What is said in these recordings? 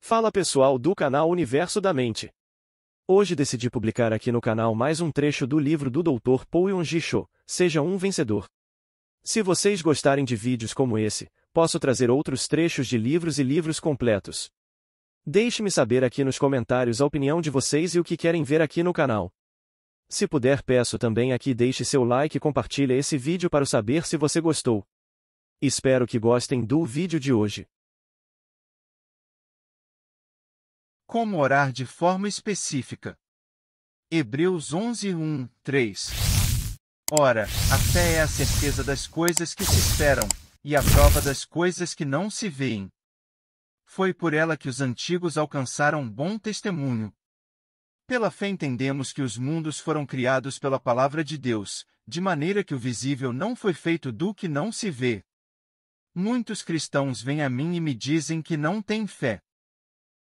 Fala pessoal do canal Universo da Mente. Hoje decidi publicar aqui no canal mais um trecho do livro do Dr. Paul Yonggi Cho, Seja um Vencedor. Se vocês gostarem de vídeos como esse, posso trazer outros trechos de livros e livros completos. Deixe-me saber aqui nos comentários a opinião de vocês e o que querem ver aqui no canal. Se puder, peço também aqui deixe seu like e compartilhe esse vídeo para saber se você gostou. Espero que gostem do vídeo de hoje. Como orar de forma específica. Hebreus 11, 3. Ora, a fé é a certeza das coisas que se esperam, e a prova das coisas que não se veem. Foi por ela que os antigos alcançaram bom testemunho. Pela fé entendemos que os mundos foram criados pela palavra de Deus, de maneira que o visível não foi feito do que não se vê. Muitos cristãos vêm a mim e me dizem que não têm fé.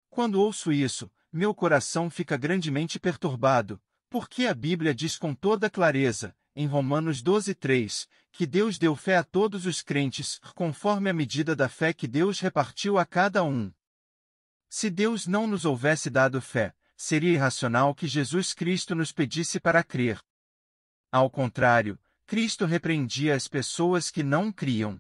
Quando ouço isso, meu coração fica grandemente perturbado, porque a Bíblia diz com toda clareza, em Romanos 12:3, que Deus deu fé a todos os crentes, conforme a medida da fé que Deus repartiu a cada um. Se Deus não nos houvesse dado fé, seria irracional que Jesus Cristo nos pedisse para crer. Ao contrário, Cristo repreendia as pessoas que não criam.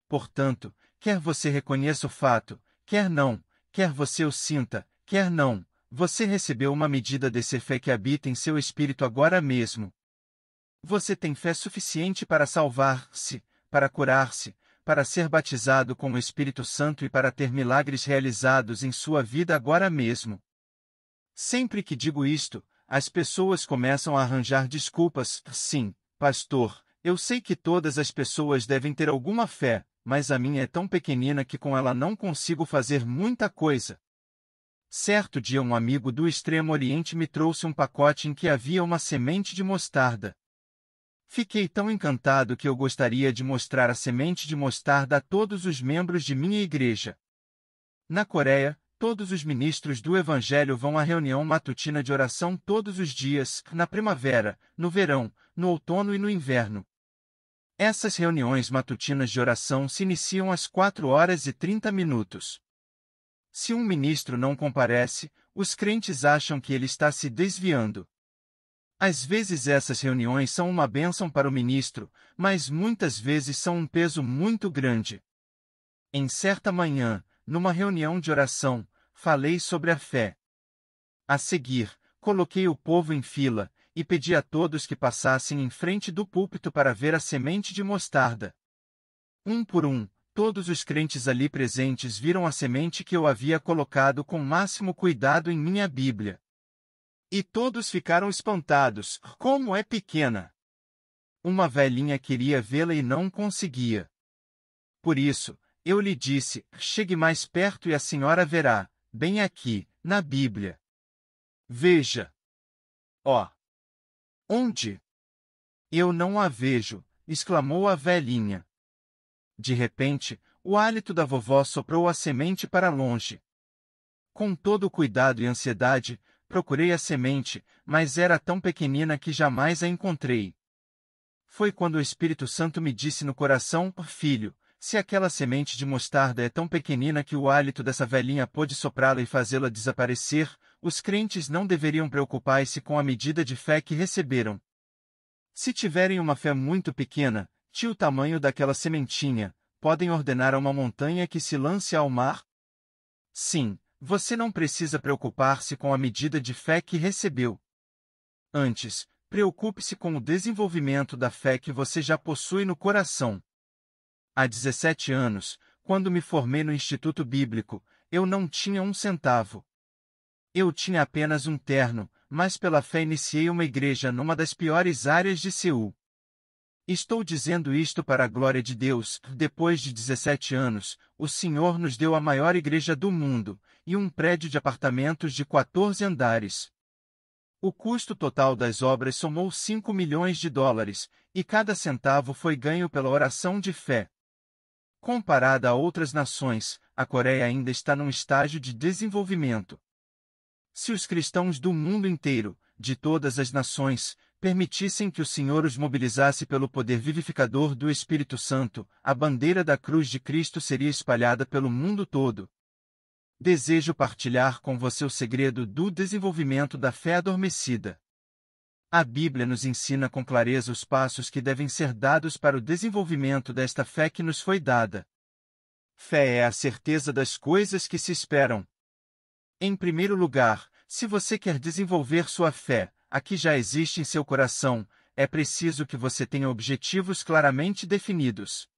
Portanto, quer você reconheça o fato, quer não, quer você o sinta, quer não, você recebeu uma medida dessa fé que habita em seu espírito agora mesmo. Você tem fé suficiente para salvar-se, para curar-se, para ser batizado com o Espírito Santo e para ter milagres realizados em sua vida agora mesmo. Sempre que digo isto, as pessoas começam a arranjar desculpas. Sim, pastor, eu sei que todas as pessoas devem ter alguma fé, mas a minha é tão pequenina que com ela não consigo fazer muita coisa. Certo dia um amigo do Extremo Oriente me trouxe um pacote em que havia uma semente de mostarda. Fiquei tão encantado que eu gostaria de mostrar a semente de mostarda a todos os membros de minha igreja. Na Coreia, todos os ministros do Evangelho vão à reunião matutina de oração todos os dias, na primavera, no verão, no outono e no inverno. Essas reuniões matutinas de oração se iniciam às 4h30. Se um ministro não comparece, os crentes acham que ele está se desviando. Às vezes essas reuniões são uma bênção para o ministro, mas muitas vezes são um peso muito grande. Em certa manhã, numa reunião de oração, falei sobre a fé. A seguir, coloquei o povo em fila, e pedi a todos que passassem em frente do púlpito para ver a semente de mostarda. Um por um, todos os crentes ali presentes viram a semente que eu havia colocado com máximo cuidado em minha Bíblia. E todos ficaram espantados, como é pequena! Uma velhinha queria vê-la e não conseguia. Por isso, eu lhe disse, chegue mais perto e a senhora verá, bem aqui, na Bíblia. Veja! Ó! Onde? Eu não a vejo, exclamou a velhinha. De repente, o hálito da vovó soprou a semente para longe. Com todo cuidado e ansiedade, procurei a semente, mas era tão pequenina que jamais a encontrei. Foi quando o Espírito Santo me disse no coração, filho, se aquela semente de mostarda é tão pequenina que o hálito dessa velhinha pôde soprá-la e fazê-la desaparecer, os crentes não deveriam preocupar-se com a medida de fé que receberam. Se tiverem uma fé muito pequena, o tamanho daquela sementinha, podem ordenar a uma montanha que se lance ao mar? Sim, você não precisa preocupar-se com a medida de fé que recebeu. Antes, preocupe-se com o desenvolvimento da fé que você já possui no coração. Há 17 anos, quando me formei no Instituto Bíblico, eu não tinha um centavo. Eu tinha apenas um terno, mas pela fé iniciei uma igreja numa das piores áreas de Seul. Estou dizendo isto para a glória de Deus. Depois de 17 anos, o Senhor nos deu a maior igreja do mundo, e um prédio de apartamentos de 14 andares. O custo total das obras somou $5 milhões, e cada centavo foi ganho pela oração de fé. Comparada a outras nações, a Coreia ainda está num estágio de desenvolvimento. Se os cristãos do mundo inteiro, de todas as nações, permitissem que o Senhor os mobilizasse pelo poder vivificador do Espírito Santo, a bandeira da cruz de Cristo seria espalhada pelo mundo todo. desejo partilhar com você o segredo do desenvolvimento da fé adormecida. A Bíblia nos ensina com clareza os passos que devem ser dados para o desenvolvimento desta fé que nos foi dada. Fé é a certeza das coisas que se esperam. Em primeiro lugar, se você quer desenvolver sua fé, a que já existe em seu coração, é preciso que você tenha objetivos claramente definidos.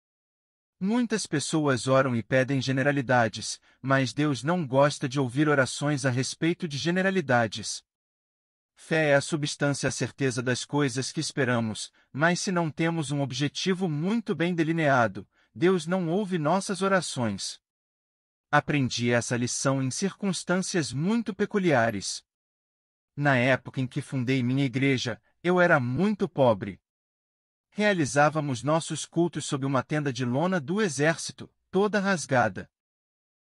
Muitas pessoas oram e pedem generalidades, mas Deus não gosta de ouvir orações a respeito de generalidades. Fé é a substância, a certeza das coisas que esperamos, mas se não temos um objetivo muito bem delineado, Deus não ouve nossas orações. Aprendi essa lição em circunstâncias muito peculiares. Na época em que fundei minha igreja, eu era muito pobre. Realizávamos nossos cultos sob uma tenda de lona do exército, toda rasgada.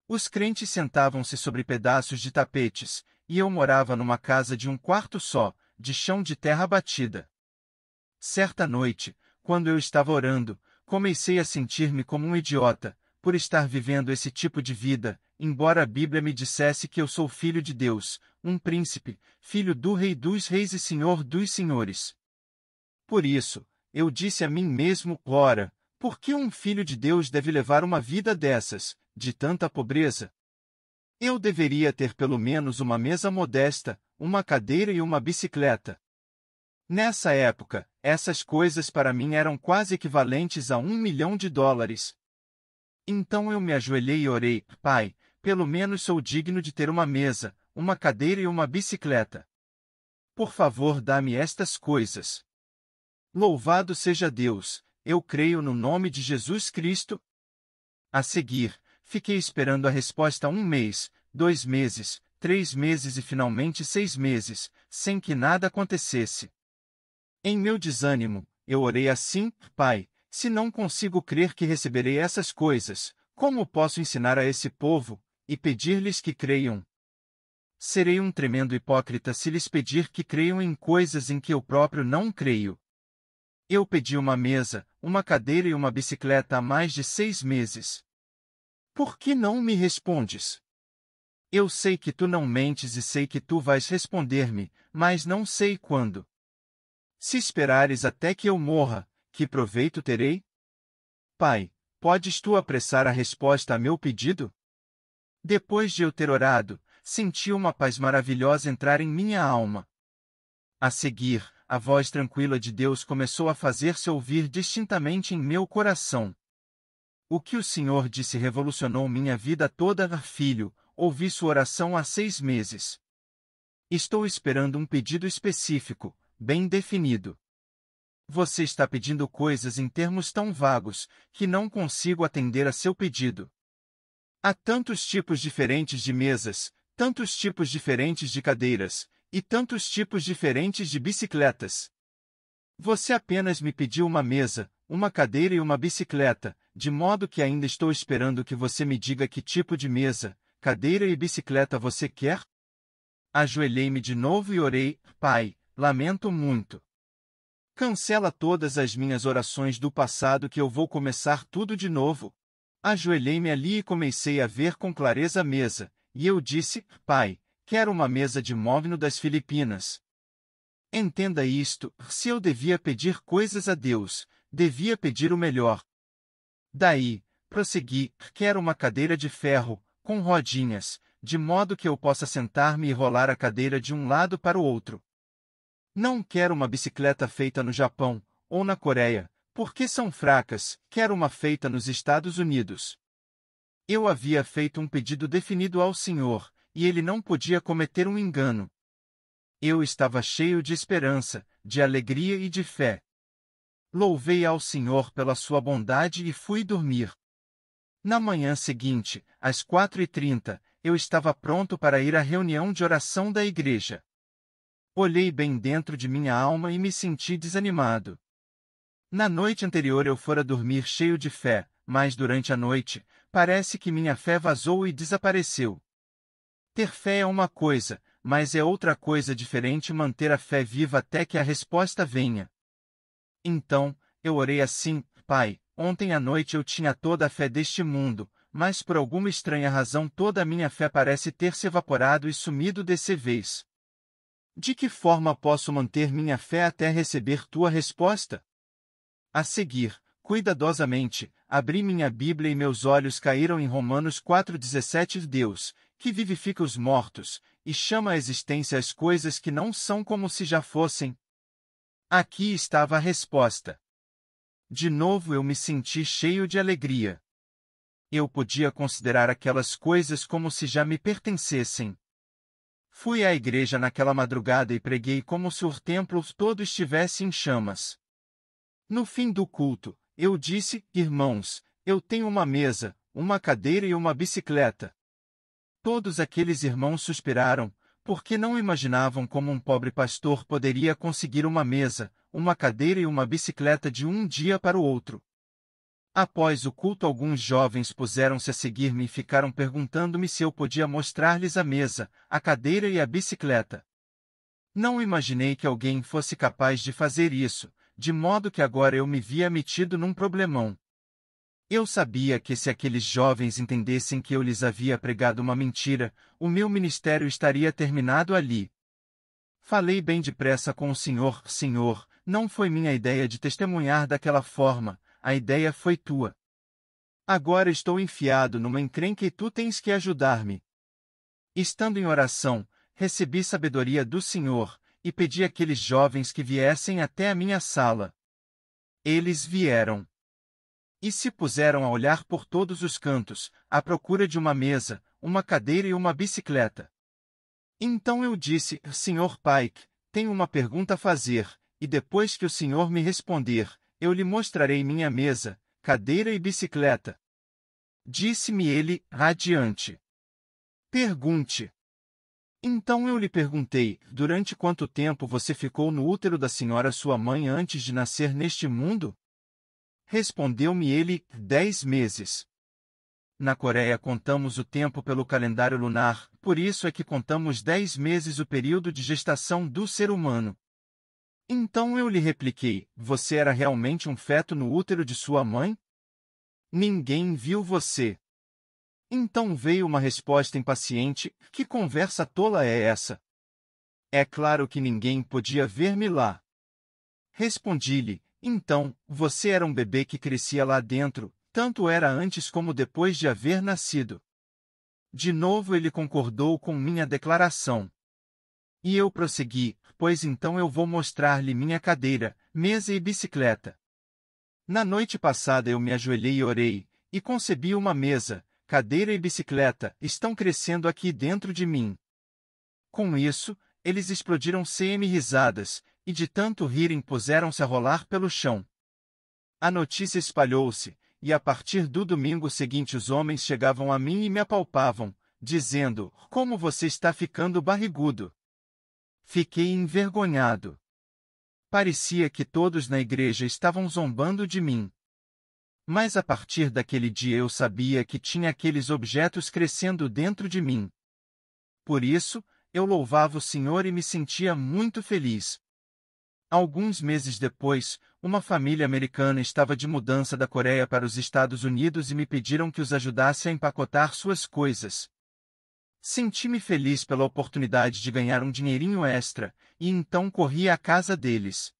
Os crentes sentavam-se sobre pedaços de tapetes, e eu morava numa casa de um quarto só, de chão de terra batida. Certa noite, quando eu estava orando, comecei a sentir-me como um idiota, por estar vivendo esse tipo de vida, embora a Bíblia me dissesse que eu sou filho de Deus, um príncipe, filho do Rei dos Reis e Senhor dos Senhores. Por isso, eu disse a mim mesmo, ora, por que um filho de Deus deve levar uma vida dessas, de tanta pobreza? Eu deveria ter pelo menos uma mesa modesta, uma cadeira e uma bicicleta. Nessa época, essas coisas para mim eram quase equivalentes a $1 milhão. Então eu me ajoelhei e orei, Pai, pelo menos sou digno de ter uma mesa, uma cadeira e uma bicicleta. Por favor, dá-me estas coisas. Louvado seja Deus, eu creio no nome de Jesus Cristo. A seguir, fiquei esperando a resposta 1 mês, 2 meses, 3 meses e finalmente 6 meses, sem que nada acontecesse. Em meu desânimo, eu orei assim, Pai, se não consigo crer que receberei essas coisas, como posso ensinar a esse povo, e pedir-lhes que creiam? Serei um tremendo hipócrita se lhes pedir que creiam em coisas em que eu próprio não creio. Eu pedi uma mesa, uma cadeira e uma bicicleta há mais de 6 meses. Por que não me respondes? Eu sei que tu não mentes e sei que tu vais responder-me, mas não sei quando. Se esperares até que eu morra, que proveito terei? Pai, podes tu apressar a resposta a meu pedido? Depois de eu ter orado, senti uma paz maravilhosa entrar em minha alma. A seguir, a voz tranquila de Deus começou a fazer-se ouvir distintamente em meu coração. O que o Senhor disse revolucionou minha vida toda. Filho, ouvi sua oração há 6 meses. Estou esperando um pedido específico, bem definido. Você está pedindo coisas em termos tão vagos, que não consigo atender a seu pedido. Há tantos tipos diferentes de mesas, tantos tipos diferentes de cadeiras, e tantos tipos diferentes de bicicletas. Você apenas me pediu uma mesa, uma cadeira e uma bicicleta, de modo que ainda estou esperando que você me diga que tipo de mesa, cadeira e bicicleta você quer? Ajoelhei-me de novo e orei, Pai, lamento muito. Cancela todas as minhas orações do passado que eu vou começar tudo de novo. Ajoelhei-me ali e comecei a ver com clareza a mesa, e eu disse, Pai, quero uma mesa de móvel das Filipinas. Entenda isto, se eu devia pedir coisas a Deus, devia pedir o melhor. Daí, prossegui, quero uma cadeira de ferro, com rodinhas, de modo que eu possa sentar-me e rolar a cadeira de um lado para o outro. Não quero uma bicicleta feita no Japão, ou na Coreia, porque são fracas, quero uma feita nos Estados Unidos. Eu havia feito um pedido definido ao Senhor, e ele não podia cometer um engano. Eu estava cheio de esperança, de alegria e de fé. Louvei ao Senhor pela sua bondade e fui dormir. Na manhã seguinte, às 4h30, eu estava pronto para ir à reunião de oração da igreja. Olhei bem dentro de minha alma e me senti desanimado. Na noite anterior eu fora dormir cheio de fé, mas durante a noite, parece que minha fé vazou e desapareceu. Ter fé é uma coisa, mas é outra coisa diferente manter a fé viva até que a resposta venha. Então, eu orei assim, Pai, ontem à noite eu tinha toda a fé deste mundo, mas por alguma estranha razão toda a minha fé parece ter se evaporado e sumido dessa vez. De que forma posso manter minha fé até receber tua resposta? A seguir, cuidadosamente, abri minha Bíblia e meus olhos caíram em Romanos 4,17. Deus, que vivifica os mortos, e chama à existência as coisas que não são como se já fossem. Aqui estava a resposta. De novo eu me senti cheio de alegria. Eu podia considerar aquelas coisas como se já me pertencessem. Fui à igreja naquela madrugada e preguei como se o templo todo estivesse em chamas. No fim do culto, eu disse: irmãos, eu tenho uma mesa, uma cadeira e uma bicicleta. Todos aqueles irmãos suspiraram, porque não imaginavam como um pobre pastor poderia conseguir uma mesa, uma cadeira e uma bicicleta de um dia para o outro. Após o culto, alguns jovens puseram-se a seguir-me e ficaram perguntando-me se eu podia mostrar-lhes a mesa, a cadeira e a bicicleta. Não imaginei que alguém fosse capaz de fazer isso, de modo que agora eu me via metido num problemão. Eu sabia que se aqueles jovens entendessem que eu lhes havia pregado uma mentira, o meu ministério estaria terminado ali. Falei bem depressa com o Senhor: Senhor, não foi minha ideia de testemunhar daquela forma, a ideia foi tua. Agora estou enfiado numa encrenca e tu tens que ajudar-me. Estando em oração, recebi sabedoria do Senhor, e pedi àqueles jovens que viessem até a minha sala. Eles vieram. E se puseram a olhar por todos os cantos, à procura de uma mesa, uma cadeira e uma bicicleta. Então eu disse: Sr. Pike, tenho uma pergunta a fazer, e depois que o senhor me responder, eu lhe mostrarei minha mesa, cadeira e bicicleta. Disse-me ele, radiante. Pergunte. Então eu lhe perguntei: durante quanto tempo você ficou no útero da senhora sua mãe antes de nascer neste mundo? Respondeu-me ele: 10 meses. Na Coreia contamos o tempo pelo calendário lunar, por isso é que contamos 10 meses o período de gestação do ser humano. Então eu lhe repliquei: você era realmente um feto no útero de sua mãe? Ninguém viu você. Então veio uma resposta impaciente: que conversa tola é essa? É claro que ninguém podia ver-me lá. Respondi-lhe: então, você era um bebê que crescia lá dentro, tanto era antes como depois de haver nascido. De novo ele concordou com minha declaração. E eu prossegui: pois então eu vou mostrar-lhe minha cadeira, mesa e bicicleta. Na noite passada eu me ajoelhei e orei, e concebi uma mesa, cadeira e bicicleta, estão crescendo aqui dentro de mim. Com isso, eles explodiram risadas, e de tanto rirem puseram-se a rolar pelo chão. A notícia espalhou-se, e a partir do domingo seguinte os homens chegavam a mim e me apalpavam, dizendo: como você está ficando barrigudo. Fiquei envergonhado. Parecia que todos na igreja estavam zombando de mim. Mas a partir daquele dia eu sabia que tinha aqueles objetos crescendo dentro de mim. Por isso, eu louvava o Senhor e me sentia muito feliz. Alguns meses depois, uma família americana estava de mudança da Coreia para os Estados Unidos e me pediram que os ajudasse a empacotar suas coisas. Senti-me feliz pela oportunidade de ganhar um dinheirinho extra, e então corri à casa deles.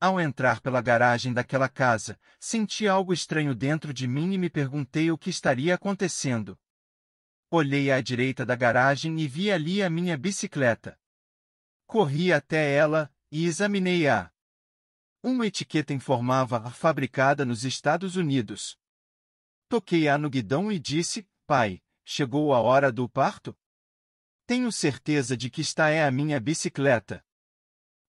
Ao entrar pela garagem daquela casa, senti algo estranho dentro de mim e me perguntei o que estaria acontecendo. Olhei à direita da garagem e vi ali a minha bicicleta. Corri até ela e examinei-a. Uma etiqueta informava: fabricada nos Estados Unidos. Toquei-a no guidão e disse: pai, chegou a hora do parto? Tenho certeza de que esta é a minha bicicleta.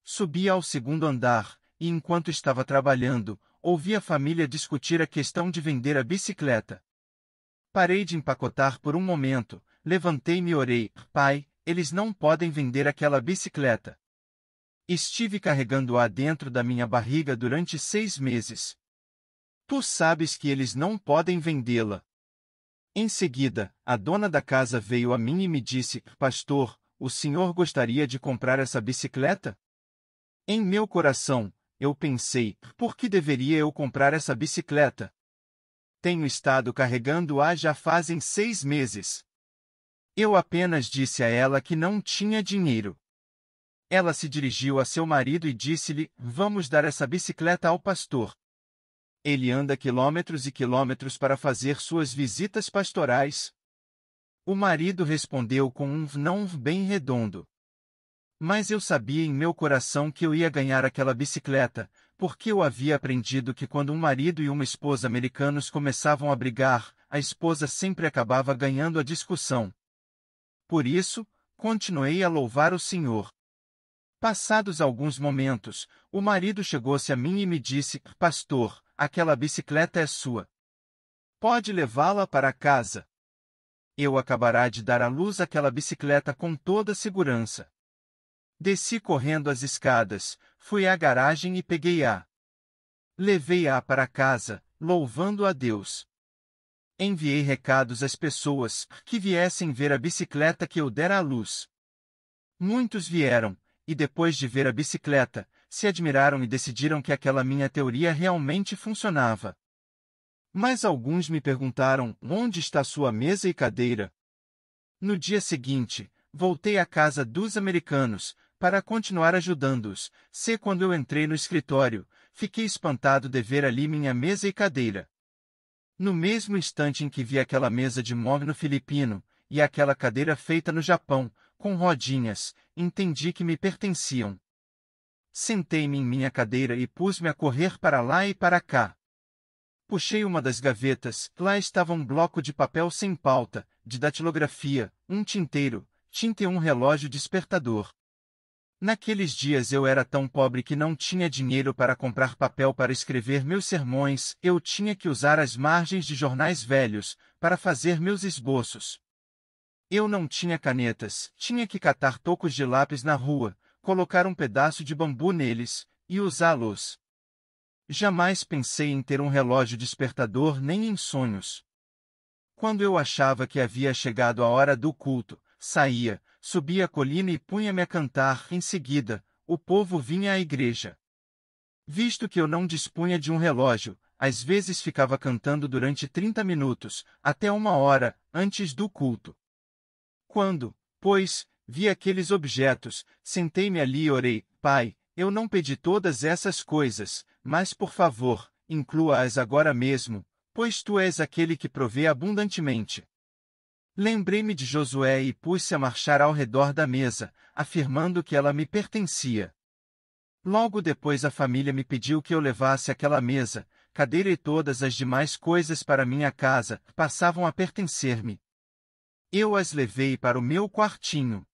Subi ao segundo andar, e enquanto estava trabalhando, ouvi a família discutir a questão de vender a bicicleta. Parei de empacotar por um momento, levantei-me e orei: pai, eles não podem vender aquela bicicleta. Estive carregando-a dentro da minha barriga durante 6 meses. Tu sabes que eles não podem vendê-la. Em seguida, a dona da casa veio a mim e me disse: pastor, o senhor gostaria de comprar essa bicicleta? Em meu coração, eu pensei: por que deveria eu comprar essa bicicleta? tenho estado carregando-a já fazem 6 meses. Eu apenas disse a ela que não tinha dinheiro. Ela se dirigiu a seu marido e disse-lhe: vamos dar essa bicicleta ao pastor. Ele anda quilômetros e quilômetros para fazer suas visitas pastorais. O marido respondeu com um não bem redondo. Mas eu sabia em meu coração que eu ia ganhar aquela bicicleta, porque eu havia aprendido que quando um marido e uma esposa americanos começavam a brigar, a esposa sempre acabava ganhando a discussão. Por isso, continuei a louvar o Senhor. Passados alguns momentos, o marido chegou-se a mim e me disse: pastor, aquela bicicleta é sua. Pode levá-la para casa. Eu acabará de dar à luz aquela bicicleta com toda segurança. Desci correndo as escadas, fui à garagem e peguei-a. Levei-a para casa, louvando a Deus. Enviei recados às pessoas que viessem ver a bicicleta que eu dera à luz. Muitos vieram, e depois de ver a bicicleta, se admiraram e decidiram que aquela minha teoria realmente funcionava. Mas alguns me perguntaram: onde está sua mesa e cadeira? No dia seguinte, voltei à casa dos americanos, para continuar ajudando-os. Quando eu entrei no escritório, fiquei espantado de ver ali minha mesa e cadeira. No mesmo instante em que vi aquela mesa de mogno filipino, e aquela cadeira feita no Japão, com rodinhas, entendi que me pertenciam. Sentei-me em minha cadeira e pus-me a correr para lá e para cá. Puxei uma das gavetas, lá estava um bloco de papel sem pauta, de datilografia, um tinteiro, tinta e um relógio despertador. Naqueles dias eu era tão pobre que não tinha dinheiro para comprar papel para escrever meus sermões, eu tinha que usar as margens de jornais velhos, para fazer meus esboços. Eu não tinha canetas, tinha que catar tocos de lápis na rua, colocar um pedaço de bambu neles, e usá-los. Jamais pensei em ter um relógio despertador nem em sonhos. Quando eu achava que havia chegado a hora do culto, saía, subia a colina e punha-me a cantar. Em seguida, o povo vinha à igreja. Visto que eu não dispunha de um relógio, às vezes ficava cantando durante 30 minutos, até 1 hora, antes do culto. Quando, pois, vi aqueles objetos, sentei-me ali e orei: Pai, eu não pedi todas essas coisas, mas por favor, inclua-as agora mesmo, pois tu és aquele que provê abundantemente. Lembrei-me de Josué e pus-se a marchar ao redor da mesa, afirmando que ela me pertencia. Logo depois a família me pediu que eu levasse aquela mesa, cadeira e todas as demais coisas para minha casa, passavam a pertencer-me. Eu as levei para o meu quartinho.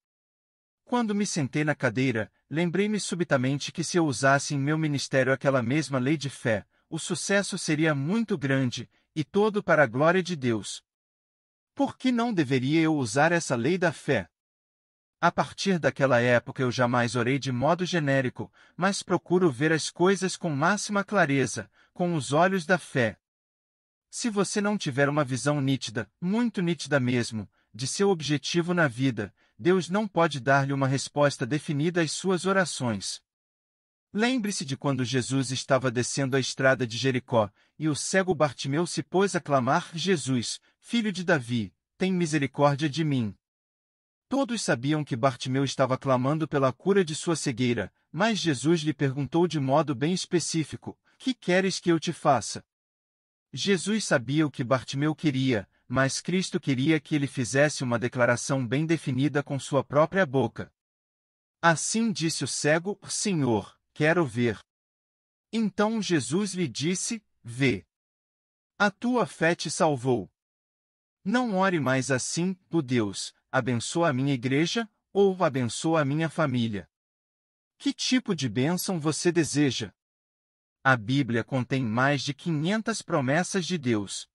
Quando me sentei na cadeira, lembrei-me subitamente que se eu usasse em meu ministério aquela mesma lei de fé, o sucesso seria muito grande, e todo para a glória de Deus. Por que não deveria eu usar essa lei da fé? A partir daquela época eu jamais orei de modo genérico, mas procuro ver as coisas com máxima clareza, com os olhos da fé. Se você não tiver uma visão nítida, muito nítida mesmo, de seu objetivo na vida, Deus não pode dar-lhe uma resposta definida às suas orações. Lembre-se de quando Jesus estava descendo a estrada de Jericó, e o cego Bartimeu se pôs a clamar: Jesus, filho de Davi, tem misericórdia de mim. Todos sabiam que Bartimeu estava clamando pela cura de sua cegueira, mas Jesus lhe perguntou de modo bem específico: que queres que eu te faça? Jesus sabia o que Bartimeu queria, mas Cristo queria que ele fizesse uma declaração bem definida com sua própria boca. Assim disse o cego: Senhor, quero ver. Então Jesus lhe disse: vê. A tua fé te salvou. Não ore mais assim: ó Deus, abençoa a minha igreja, ou abençoa a minha família. Que tipo de bênção você deseja? A Bíblia contém mais de 500 promessas de Deus.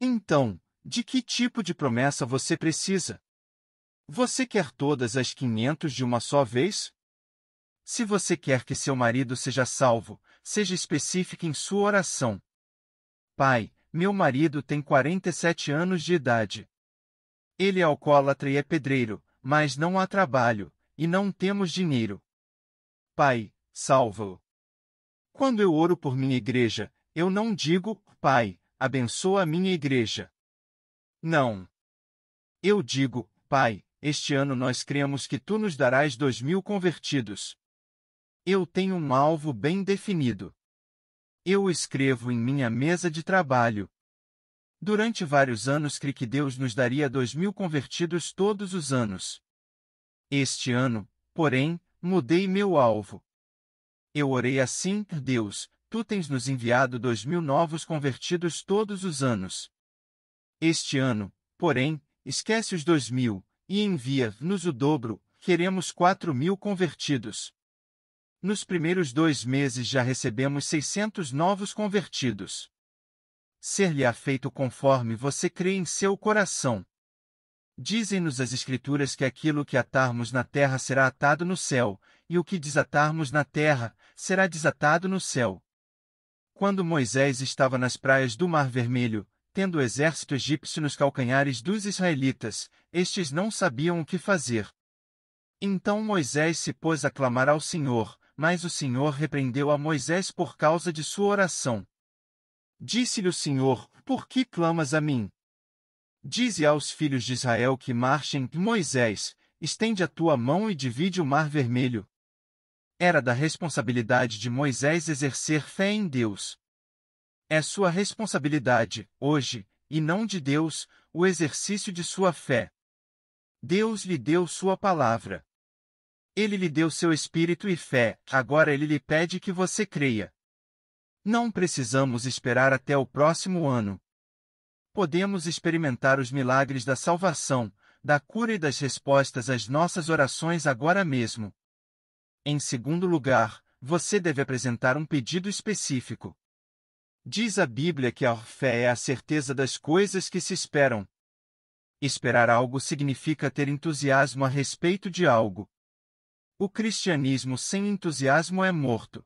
Então, de que tipo de promessa você precisa? Você quer todas as 500 de uma só vez? Se você quer que seu marido seja salvo, seja específica em sua oração. Pai, meu marido tem 47 anos de idade. Ele é alcoólatra e é pedreiro, mas não há trabalho, e não temos dinheiro. Pai, salva-o. Quando eu oro por minha igreja, eu não digo: Pai, abençoa a minha igreja. Não. Eu digo, Pai, este ano nós cremos que tu nos darás 2.000 convertidos. Eu tenho um alvo bem definido. Eu o escrevo em minha mesa de trabalho. Durante vários anos criei que Deus nos daria 2.000 convertidos todos os anos. Este ano, porém, mudei meu alvo. Eu orei assim, Deus, tu tens nos enviado 2.000 novos convertidos todos os anos. Este ano, porém, esquece os 2.000, e envia-nos o dobro, queremos 4.000 convertidos. Nos primeiros 2 meses já recebemos 600 novos convertidos. Ser-lhe-á feito conforme você crê em seu coração. Dizem-nos as Escrituras que aquilo que atarmos na terra será atado no céu, e o que desatarmos na terra, será desatado no céu. Quando Moisés estava nas praias do Mar Vermelho, tendo o exército egípcio nos calcanhares dos israelitas, estes não sabiam o que fazer. Então Moisés se pôs a clamar ao Senhor, mas o Senhor repreendeu a Moisés por causa de sua oração. Disse-lhe o Senhor, por que clamas a mim? Dize aos filhos de Israel que marchem, Moisés, estende a tua mão e divide o Mar Vermelho. Era da responsabilidade de Moisés exercer fé em Deus. É sua responsabilidade, hoje, e não de Deus, o exercício de sua fé. Deus lhe deu sua palavra. Ele lhe deu seu espírito e fé, agora ele lhe pede que você creia. Não precisamos esperar até o próximo ano. Podemos experimentar os milagres da salvação, da cura e das respostas às nossas orações agora mesmo. Em segundo lugar, você deve apresentar um pedido específico. Diz a Bíblia que a fé é a certeza das coisas que se esperam. Esperar algo significa ter entusiasmo a respeito de algo. O cristianismo sem entusiasmo é morto.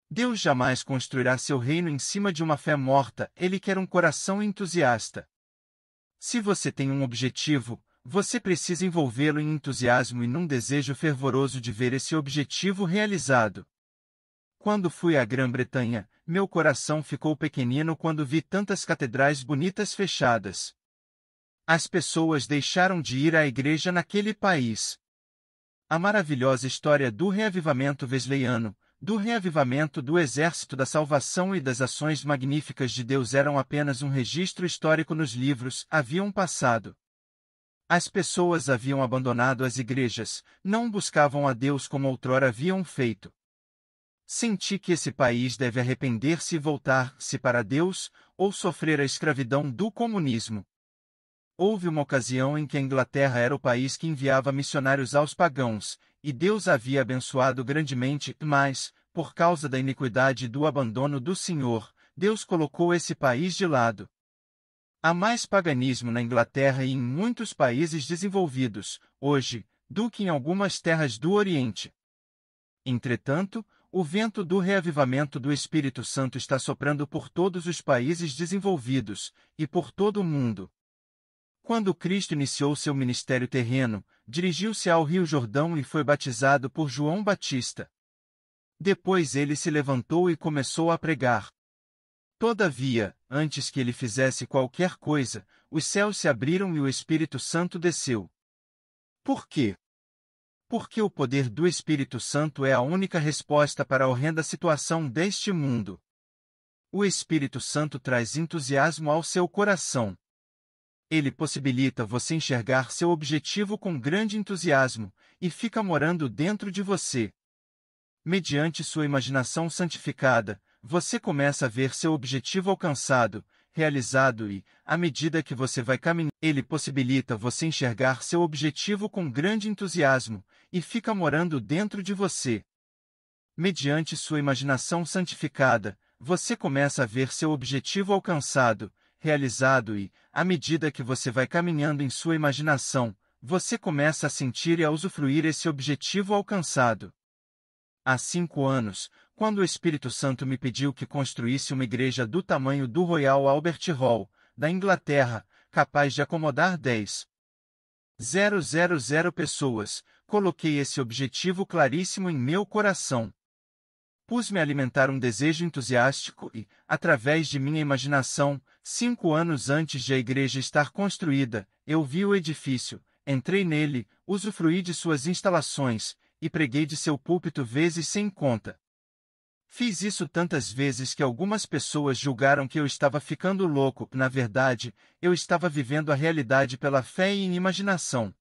Deus jamais construirá seu reino em cima de uma fé morta, ele quer um coração entusiasta. Se você tem um objetivo, você precisa envolvê-lo em entusiasmo e num desejo fervoroso de ver esse objetivo realizado. Quando fui à Grã-Bretanha, meu coração ficou pequenino quando vi tantas catedrais bonitas fechadas. As pessoas deixaram de ir à igreja naquele país. A maravilhosa história do reavivamento wesleyano, do reavivamento do Exército da Salvação e das ações magníficas de Deus eram apenas um registro histórico nos livros, haviam passado. As pessoas haviam abandonado as igrejas, não buscavam a Deus como outrora haviam feito. Senti que esse país deve arrepender-se e voltar-se para Deus, ou sofrer a escravidão do comunismo. Houve uma ocasião em que a Inglaterra era o país que enviava missionários aos pagãos, e Deus havia abençoado grandemente, mas, por causa da iniquidade e do abandono do Senhor, Deus colocou esse país de lado. Há mais paganismo na Inglaterra e em muitos países desenvolvidos, hoje, do que em algumas terras do Oriente. Entretanto, o vento do reavivamento do Espírito Santo está soprando por todos os países desenvolvidos, e por todo o mundo. Quando Cristo iniciou seu ministério terreno, dirigiu-se ao Rio Jordão e foi batizado por João Batista. Depois ele se levantou e começou a pregar. Todavia, antes que ele fizesse qualquer coisa, os céus se abriram e o Espírito Santo desceu. Por quê? Porque o poder do Espírito Santo é a única resposta para a horrenda situação deste mundo. O Espírito Santo traz entusiasmo ao seu coração. Ele possibilita você enxergar seu objetivo com grande entusiasmo, e fica morando dentro de você. Mediante sua imaginação santificada, você começa a ver seu objetivo alcançado, realizado e, à medida que você vai caminhando, ele possibilita você enxergar seu objetivo com grande entusiasmo, e fica morando dentro de você. Mediante sua imaginação santificada, você começa a ver seu objetivo alcançado, realizado e, à medida que você vai caminhando em sua imaginação, você começa a sentir e a usufruir esse objetivo alcançado. Há 5 anos, quando o Espírito Santo me pediu que construísse uma igreja do tamanho do Royal Albert Hall, da Inglaterra, capaz de acomodar 10.000 pessoas, coloquei esse objetivo claríssimo em meu coração. Pus-me a alimentar um desejo entusiástico e, através de minha imaginação, 5 anos antes de a igreja estar construída, eu vi o edifício, entrei nele, usufruí de suas instalações, e preguei de seu púlpito vezes sem conta. Fiz isso tantas vezes que algumas pessoas julgaram que eu estava ficando louco. Na verdade, eu estava vivendo a realidade pela fé e em imaginação.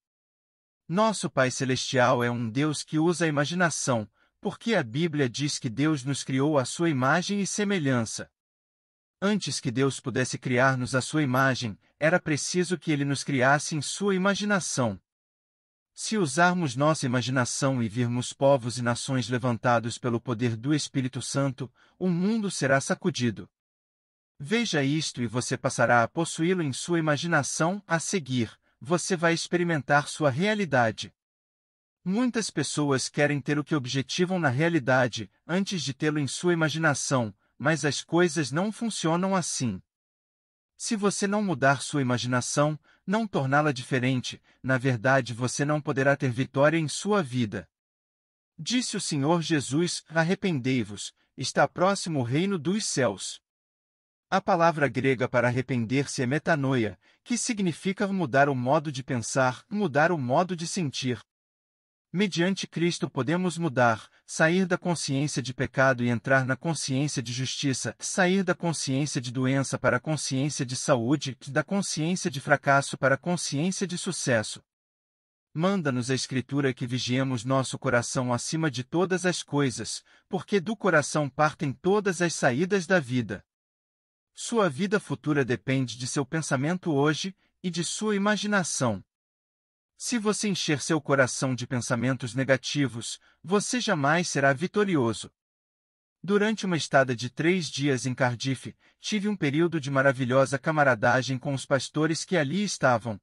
Nosso Pai Celestial é um Deus que usa a imaginação, porque a Bíblia diz que Deus nos criou à sua imagem e semelhança. Antes que Deus pudesse criar-nos à sua imagem, era preciso que Ele nos criasse em sua imaginação. Se usarmos nossa imaginação e virmos povos e nações levantados pelo poder do Espírito Santo, o mundo será sacudido. Veja isto e você passará a possuí-lo em sua imaginação. A seguir, você vai experimentar sua realidade. Muitas pessoas querem ter o que objetivam na realidade, antes de tê-lo em sua imaginação, mas as coisas não funcionam assim. Se você não mudar sua imaginação, não torná-la diferente, na verdade você não poderá ter vitória em sua vida. Disse o Senhor Jesus: arrependei-vos, está próximo o reino dos céus. A palavra grega para arrepender-se é metanoia, que significa mudar o modo de pensar, mudar o modo de sentir. Mediante Cristo podemos mudar, sair da consciência de pecado e entrar na consciência de justiça, sair da consciência de doença para a consciência de saúde, da consciência de fracasso para a consciência de sucesso. Manda-nos a Escritura que vigiemos nosso coração acima de todas as coisas, porque do coração partem todas as saídas da vida. Sua vida futura depende de seu pensamento hoje e de sua imaginação. Se você encher seu coração de pensamentos negativos, você jamais será vitorioso. Durante uma estada de 3 dias em Cardiff, tive um período de maravilhosa camaradagem com os pastores que ali estavam.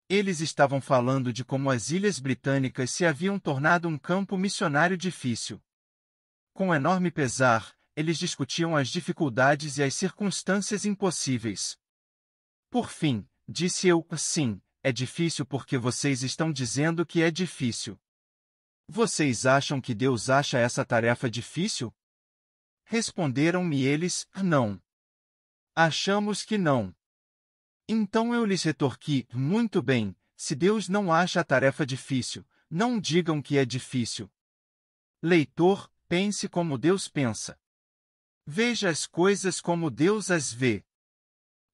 Eles estavam falando de como as Ilhas Britânicas se haviam tornado um campo missionário difícil. Com enorme pesar, eles discutiam as dificuldades e as circunstâncias impossíveis. Por fim, disse eu: sim, é difícil porque vocês estão dizendo que é difícil. Vocês acham que Deus acha essa tarefa difícil? Responderam-me eles: não. Achamos que não. Então eu lhes retorqui: muito bem, se Deus não acha a tarefa difícil, não digam que é difícil. Leitor, pense como Deus pensa. Veja as coisas como Deus as vê.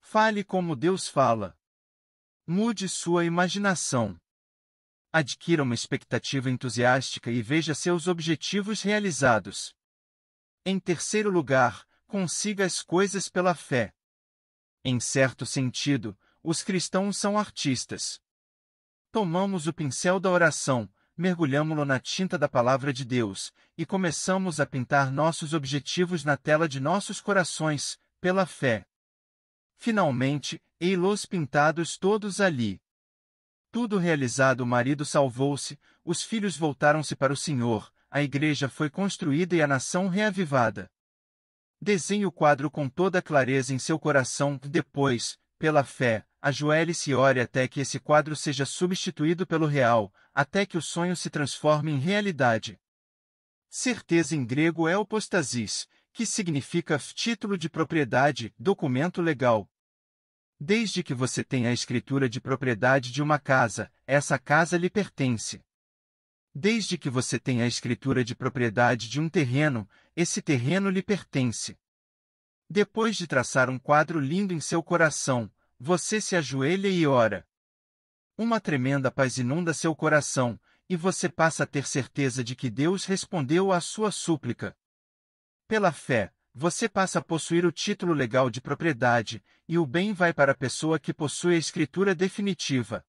Fale como Deus fala. Mude sua imaginação. Adquira uma expectativa entusiástica e veja seus objetivos realizados. Em terceiro lugar, consiga as coisas pela fé. Em certo sentido, os cristãos são artistas. Tomamos o pincel da oração, mergulhamo-lo na tinta da Palavra de Deus, e começamos a pintar nossos objetivos na tela de nossos corações, pela fé. Finalmente, ei-los pintados todos ali. Tudo realizado, o marido salvou-se, os filhos voltaram-se para o Senhor, a igreja foi construída e a nação reavivada. Desenhe o quadro com toda clareza em seu coração, depois, pela fé, ajoelhe-se e ore até que esse quadro seja substituído pelo real, até que o sonho se transforme em realidade. Certeza em grego é apostasis, que significa título de propriedade, documento legal. Desde que você tenha a escritura de propriedade de uma casa, essa casa lhe pertence. Desde que você tenha a escritura de propriedade de um terreno, esse terreno lhe pertence. Depois de traçar um quadro lindo em seu coração, você se ajoelha e ora. Uma tremenda paz inunda seu coração, e você passa a ter certeza de que Deus respondeu à sua súplica. Pela fé, você passa a possuir o título legal de propriedade, e o bem vai para a pessoa que possui a escritura definitiva.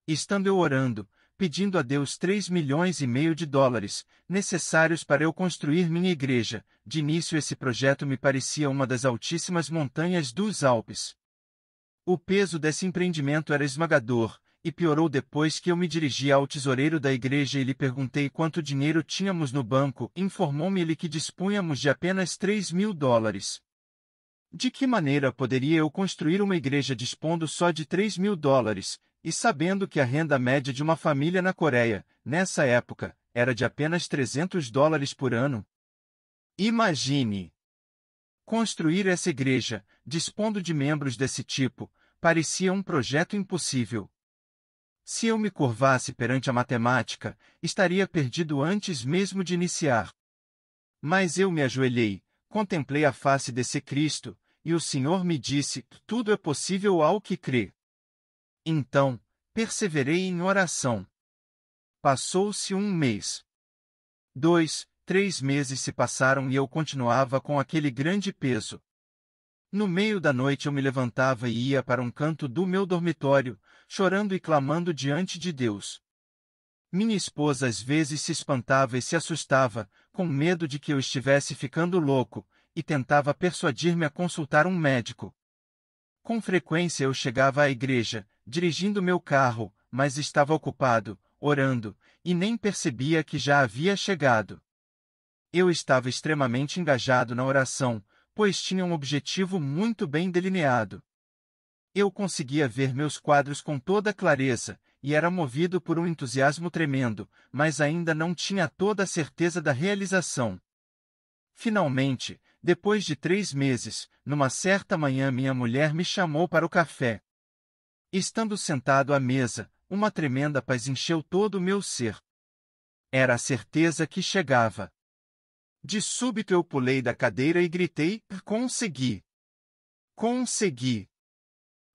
Estando eu orando, pedindo a Deus 3,5 milhões de dólares, necessários para eu construir minha igreja, de início esse projeto me parecia uma das altíssimas montanhas dos Alpes. O peso desse empreendimento era esmagador, e piorou depois que eu me dirigi ao tesoureiro da igreja e lhe perguntei quanto dinheiro tínhamos no banco. Informou-me ele que dispunhamos de apenas 3,000 dólares. De que maneira poderia eu construir uma igreja dispondo só de 3,000 dólares, e sabendo que a renda média de uma família na Coreia, nessa época, era de apenas 300 dólares por ano? Imagine! Construir essa igreja, dispondo de membros desse tipo, parecia um projeto impossível. Se eu me curvasse perante a matemática, estaria perdido antes mesmo de iniciar. Mas eu me ajoelhei, contemplei a face desse Cristo, e o Senhor me disse: tudo é possível ao que crê. Então, perseverei em oração. Passou-se 1 mês. 2, 3 meses se passaram e eu continuava com aquele grande peso. No meio da noite eu me levantava e ia para um canto do meu dormitório, chorando e clamando diante de Deus. Minha esposa às vezes se espantava e se assustava, com medo de que eu estivesse ficando louco, e tentava persuadir-me a consultar um médico. Com frequência eu chegava à igreja, dirigindo meu carro, mas estava ocupado, orando, e nem percebia que já havia chegado. Eu estava extremamente engajado na oração, pois tinha um objetivo muito bem delineado. Eu conseguia ver meus quadros com toda clareza, e era movido por um entusiasmo tremendo, mas ainda não tinha toda a certeza da realização. Finalmente, depois de 3 meses, numa certa manhã minha mulher me chamou para o café. Estando sentado à mesa, uma tremenda paz encheu todo o meu ser. Era a certeza que chegava. De súbito eu pulei da cadeira e gritei: consegui! Consegui!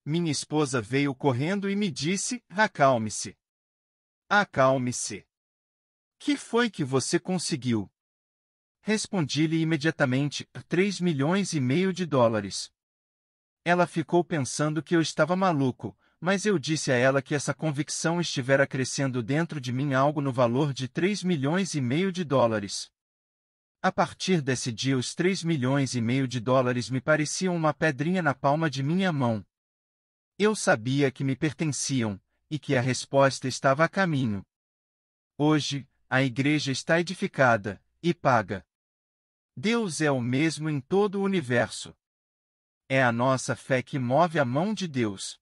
Minha esposa veio correndo e me disse: acalme-se. Acalme-se. Que foi que você conseguiu? Respondi-lhe imediatamente: 3,5 milhões de dólares. Ela ficou pensando que eu estava maluco, mas eu disse a ela que essa convicção estivera crescendo dentro de mim algo no valor de 3,5 milhões de dólares. A partir desse dia os 3,5 milhões de dólares me pareciam uma pedrinha na palma de minha mão. Eu sabia que me pertenciam, e que a resposta estava a caminho. Hoje, a igreja está edificada, e paga. Deus é o mesmo em todo o universo. É a nossa fé que move a mão de Deus.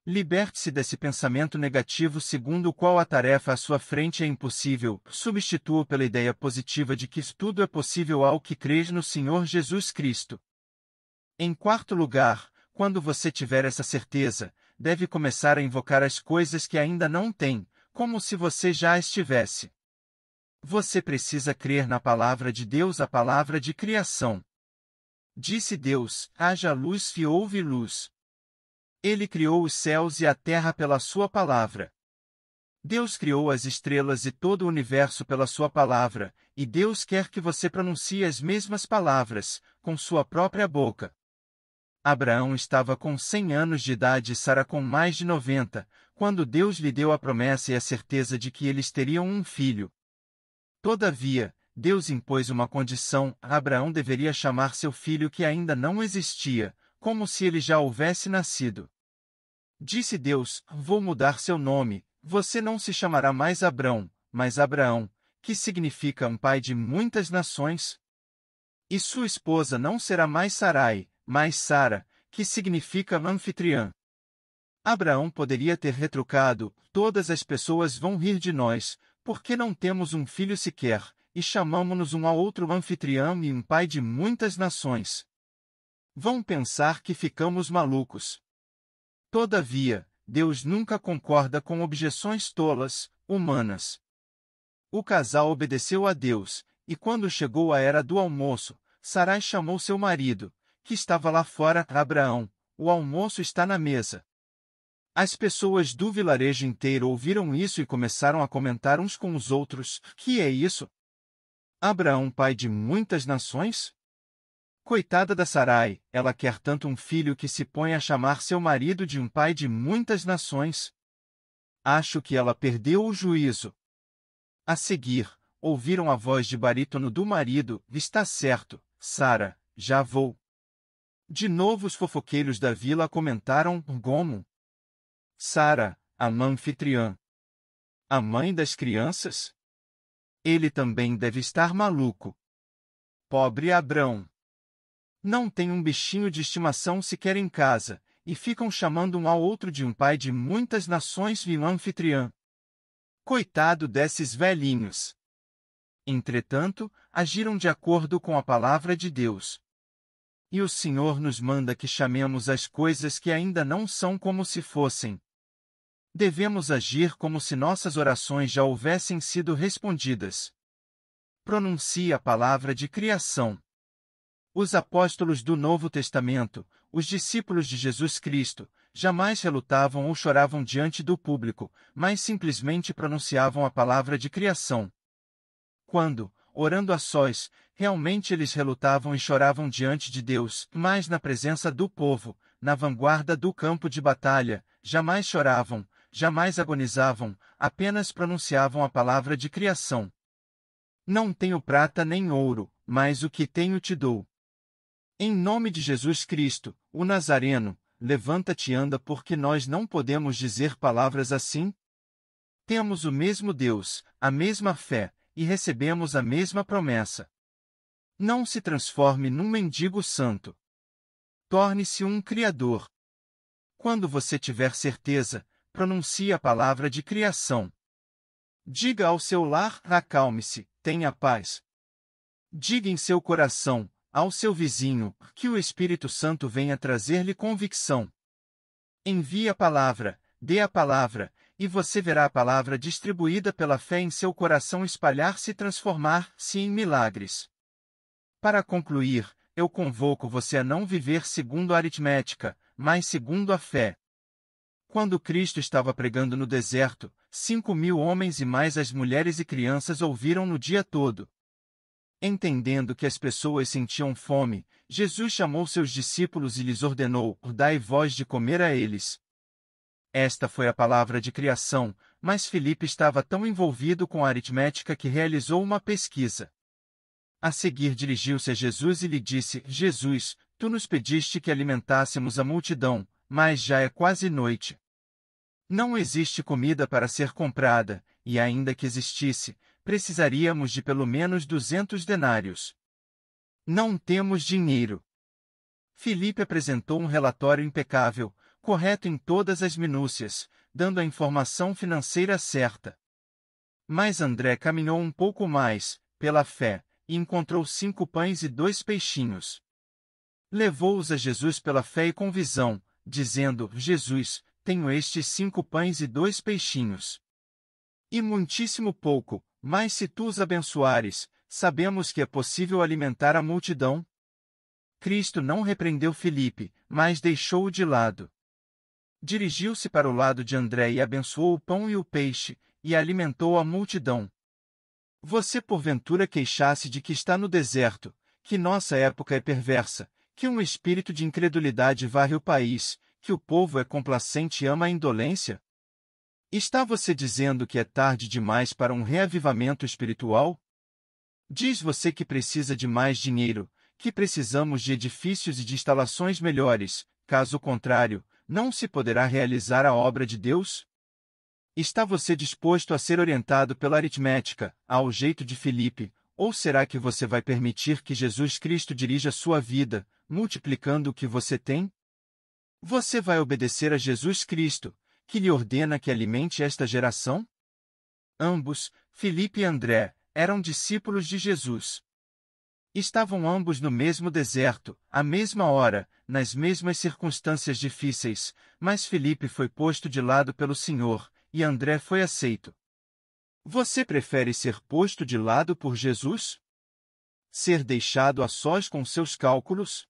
Liberte-se desse pensamento negativo segundo o qual a tarefa à sua frente é impossível, substitua-o pela ideia positiva de que tudo é possível ao que crês no Senhor Jesus Cristo. Em quarto lugar, quando você tiver essa certeza, deve começar a invocar as coisas que ainda não tem, como se você já as tivesse. Você precisa crer na palavra de Deus, a palavra de criação. Disse Deus: haja luz e houve luz. Ele criou os céus e a terra pela sua palavra. Deus criou as estrelas e todo o universo pela sua palavra, e Deus quer que você pronuncie as mesmas palavras, com sua própria boca. Abraão estava com 100 anos de idade e Sara com mais de 90, quando Deus lhe deu a promessa e a certeza de que eles teriam um filho. Todavia, Deus impôs uma condição: Abraão deveria chamar seu filho que ainda não existia, como se ele já houvesse nascido. Disse Deus: vou mudar seu nome, você não se chamará mais Abrão, mas Abraão, que significa um pai de muitas nações. E sua esposa não será mais Sarai, mas Sara, que significa anfitriã. Abraão poderia ter retrucado: todas as pessoas vão rir de nós, porque não temos um filho sequer, e chamamo-nos um ao outro anfitrião e um pai de muitas nações. Vão pensar que ficamos malucos. Todavia, Deus nunca concorda com objeções tolas, humanas. O casal obedeceu a Deus, e quando chegou a hora do almoço, Sarai chamou seu marido, que estava lá fora: Abraão, o almoço está na mesa. As pessoas do vilarejo inteiro ouviram isso e começaram a comentar uns com os outros: que é isso? Abraão, pai de muitas nações? Coitada da Sarai, ela quer tanto um filho que se põe a chamar seu marido de um pai de muitas nações. Acho que ela perdeu o juízo. A seguir, ouviram a voz de barítono do marido: está certo, Sara, já vou. De novo os fofoqueiros da vila comentaram: Gomo. Sara, a anfitriã. A mãe das crianças? Ele também deve estar maluco. Pobre Abrão. Não tem um bichinho de estimação sequer em casa, e ficam chamando um ao outro de um pai de muitas nações e um anfitriã. Coitado desses velhinhos. Entretanto, agiram de acordo com a palavra de Deus. E o Senhor nos manda que chamemos as coisas que ainda não são como se fossem. Devemos agir como se nossas orações já houvessem sido respondidas. Pronuncie a palavra de criação. Os apóstolos do Novo Testamento, os discípulos de Jesus Cristo, jamais relutavam ou choravam diante do público, mas simplesmente pronunciavam a palavra de criação. Quando, orando a sós, realmente eles relutavam e choravam diante de Deus, mas na presença do povo, na vanguarda do campo de batalha, jamais choravam, jamais agonizavam, apenas pronunciavam a palavra de criação. Não tenho prata nem ouro, mas o que tenho te dou. Em nome de Jesus Cristo, o Nazareno, levanta-te e anda, porque nós não podemos dizer palavras assim? Temos o mesmo Deus, a mesma fé, e recebemos a mesma promessa. Não se transforme num mendigo santo. Torne-se um criador. Quando você tiver certeza, pronuncie a palavra de criação. Diga ao seu lar: acalme-se, tenha paz. Diga em seu coração, ao seu vizinho, que o Espírito Santo venha trazer-lhe convicção. Envie a palavra, dê a palavra, e você verá a palavra distribuída pela fé em seu coração espalhar-se e transformar-se em milagres. Para concluir, eu convoco você a não viver segundo a aritmética, mas segundo a fé. Quando Cristo estava pregando no deserto, 5.000 homens e mais as mulheres e crianças ouviram no dia todo. Entendendo que as pessoas sentiam fome, Jesus chamou seus discípulos e lhes ordenou: dai vós de comer a eles. Esta foi a palavra de criação, mas Filipe estava tão envolvido com a aritmética que realizou uma pesquisa. A seguir dirigiu-se a Jesus e lhe disse: Jesus, tu nos pediste que alimentássemos a multidão, mas já é quase noite. Não existe comida para ser comprada, e ainda que existisse, precisaríamos de pelo menos 200 denários. Não temos dinheiro. Filipe apresentou um relatório impecável, correto em todas as minúcias, dando a informação financeira certa. Mas André caminhou um pouco mais, pela fé, e encontrou 5 pães e 2 peixinhos. Levou-os a Jesus pela fé e com visão, dizendo: Jesus, tenho estes 5 pães e 2 peixinhos. E muitíssimo pouco, mas se tu os abençoares, sabemos que é possível alimentar a multidão. Cristo não repreendeu Filipe, mas deixou-o de lado. Dirigiu-se para o lado de André e abençoou o pão e o peixe, e alimentou a multidão. Você porventura queixasse de que está no deserto, que nossa época é perversa, que um espírito de incredulidade varre o país, que o povo é complacente e ama a indolência? Está você dizendo que é tarde demais para um reavivamento espiritual? Diz você que precisa de mais dinheiro, que precisamos de edifícios e de instalações melhores, caso contrário, não se poderá realizar a obra de Deus? Está você disposto a ser orientado pela aritmética, ao jeito de Filipe, ou será que você vai permitir que Jesus Cristo dirija sua vida, multiplicando o que você tem? Você vai obedecer a Jesus Cristo, que lhe ordena que alimente esta geração? Ambos, Filipe e André, eram discípulos de Jesus. Estavam ambos no mesmo deserto, à mesma hora, nas mesmas circunstâncias difíceis, mas Filipe foi posto de lado pelo Senhor, e André foi aceito. Você prefere ser posto de lado por Jesus? Ser deixado a sós com seus cálculos?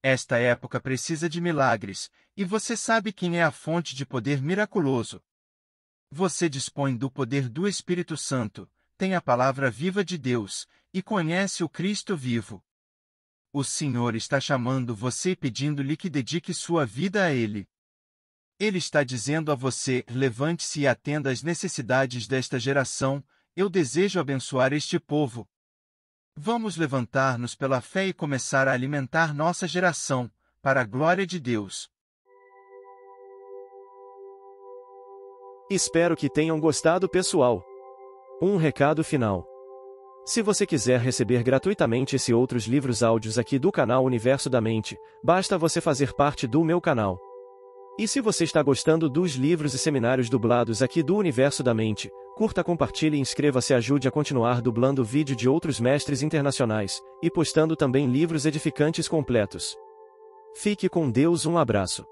Esta época precisa de milagres, e você sabe quem é a fonte de poder miraculoso. Você dispõe do poder do Espírito Santo, tem a palavra viva de Deus, e conhece o Cristo vivo. O Senhor está chamando você e pedindo-lhe que dedique sua vida a Ele. Ele está dizendo a você: levante-se e atenda às necessidades desta geração, eu desejo abençoar este povo. Vamos levantar-nos pela fé e começar a alimentar nossa geração, para a glória de Deus. Espero que tenham gostado, pessoal. Um recado final. Se você quiser receber gratuitamente esse e outros livros áudios aqui do canal Universo da Mente, basta você fazer parte do meu canal. E se você está gostando dos livros e seminários dublados aqui do Universo da Mente, Curta, compartilhe e inscreva-se, ajude a continuar dublando vídeo de outros mestres internacionais, e postando também livros edificantes completos. Fique com Deus, um abraço.